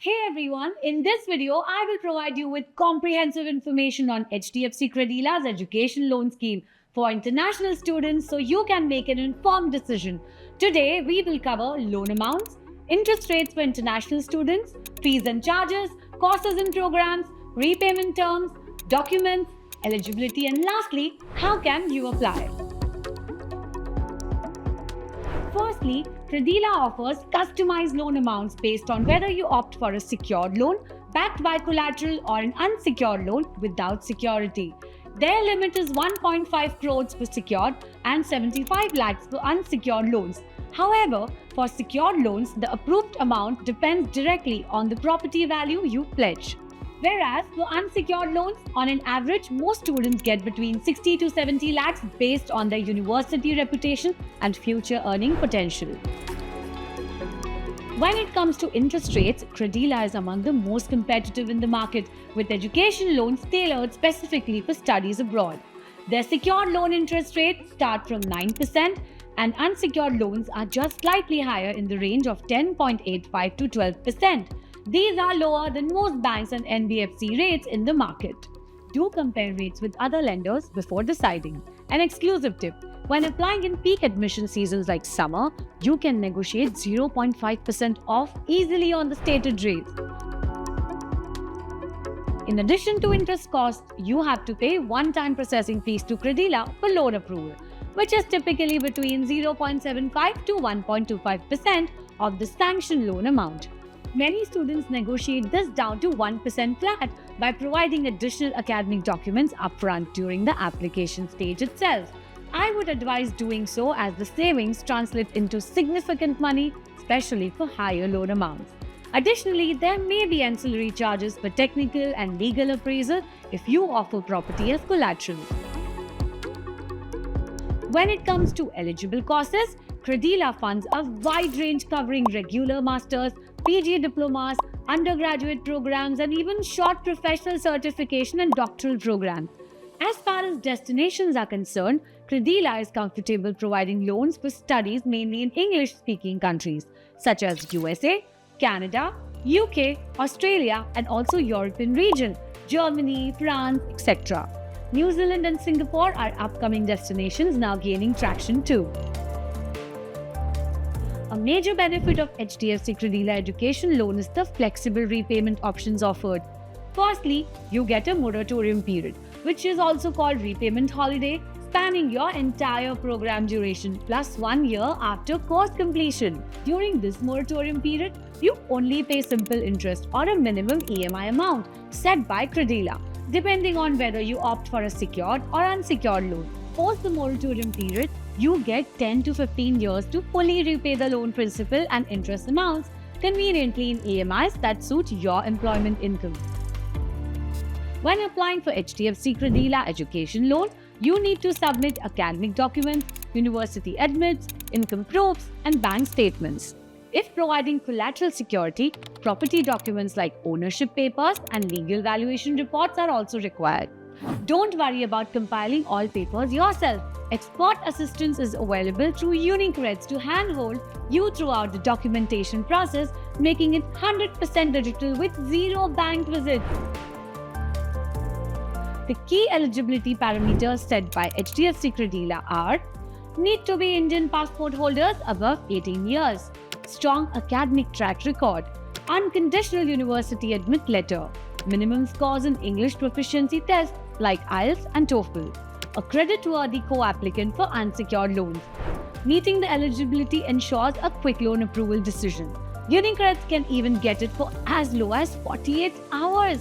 Hey everyone, in this video, I will provide you with comprehensive information on HDFC Credila's education loan scheme for international students so you can make an informed decision. Today, we will cover loan amounts, interest rates for international students, fees and charges, courses and programs, repayment terms, documents, eligibility, and lastly, how can you apply? Firstly, Credila offers customized loan amounts based on whether you opt for a secured loan backed by collateral or an unsecured loan without security. Their limit is 1.5 crores for secured and 75 lakhs for unsecured loans. However, for secured loans, the approved amount depends directly on the property value you pledge. Whereas for unsecured loans, on an average, most students get between 60 to 70 lakhs based on their university reputation and future earning potential. When it comes to interest rates, Credila is among the most competitive in the market, with education loans tailored specifically for studies abroad. Their secured loan interest rates start from 9%, and unsecured loans are just slightly higher in the range of 10.85 to 12%. These are lower than most banks and NBFC rates in the market. Do compare rates with other lenders before deciding. An exclusive tip: when applying in peak admission seasons like summer, you can negotiate 0.5% off easily on the stated rates. In addition to interest costs, you have to pay one-time processing fees to Credila for loan approval, which is typically between 0.75 to 1.25% of the sanctioned loan amount. Many students negotiate this down to 1% flat by providing additional academic documents upfront during the application stage itself. I would advise doing so as the savings translate into significant money, especially for higher loan amounts. Additionally, there may be ancillary charges for technical and legal appraisal if you offer property as collateral. When it comes to eligible courses, Credila funds a wide range covering regular masters, PG diplomas, undergraduate programs, and even short professional certification and doctoral programs. As far as destinations are concerned, Credila is comfortable providing loans for studies mainly in English-speaking countries such as USA, Canada, UK, Australia, and also European region, Germany, France, etc. New Zealand and Singapore are upcoming destinations now gaining traction too. A major benefit of HDFC Credila Education Loan is the flexible repayment options offered. Firstly, you get a moratorium period, which is also called repayment holiday, spanning your entire program duration plus 1 year after course completion. During this moratorium period, you only pay simple interest or a minimum EMI amount set by Credila, depending on whether you opt for a secured or unsecured loan. Post the moratorium period, you get 10 to 15 years to fully repay the loan principal and interest amounts conveniently in EMIs that suit your employment income. When applying for HDFC Credila Education Loan, you need to submit academic documents, university admits, income proofs, and bank statements. If providing collateral security, property documents like ownership papers and legal valuation reports are also required. Don't worry about compiling all papers yourself. Expert assistance is available through UniCreds to handhold you throughout the documentation process, making it 100% digital with zero bank visits. The key eligibility parameters set by HDFC Credila are: need to be Indian passport holders above 18 years, strong academic track record, unconditional university admit letter, minimum scores in English proficiency tests like IELTS and TOEFL, a credit-worthy co-applicant for unsecured loans. Meeting the eligibility ensures a quick loan approval decision. UniCreds can even get it for as low as 48 hours.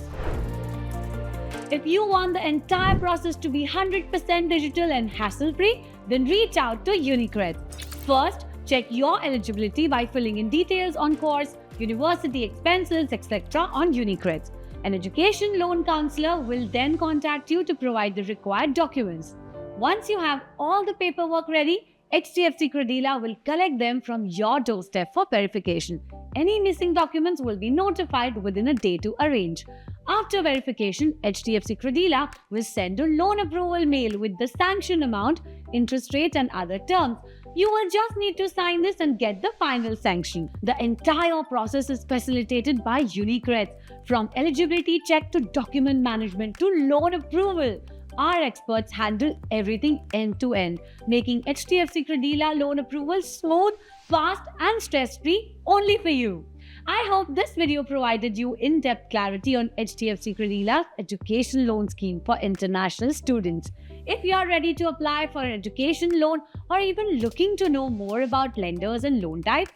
If you want the entire process to be 100% digital and hassle-free, then reach out to UniCreds. First, check your eligibility by filling in details on course, university expenses, etc. on UniCreds. An education loan counselor will then contact you to provide the required documents. Once you have all the paperwork ready, HDFC Credila will collect them from your doorstep for verification. Any missing documents will be notified within a day to arrange. After verification, HDFC Credila will send a loan approval mail with the sanction amount, interest rate, and other terms. You will just need to sign this and get the final sanction. The entire process is facilitated by UniCreds, from eligibility check to document management to loan approval. Our experts handle everything end to end, making HDFC Credila loan approval smooth, fast, and stress-free only for you. I hope this video provided you in-depth clarity on HDFC Credila's education loan scheme for international students. If you are ready to apply for an education loan or even looking to know more about lenders and loan types,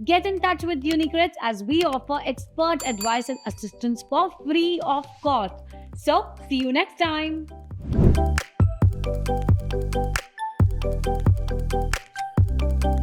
get in touch with UniCreds as we offer expert advice and assistance for free of cost. So, see you next time.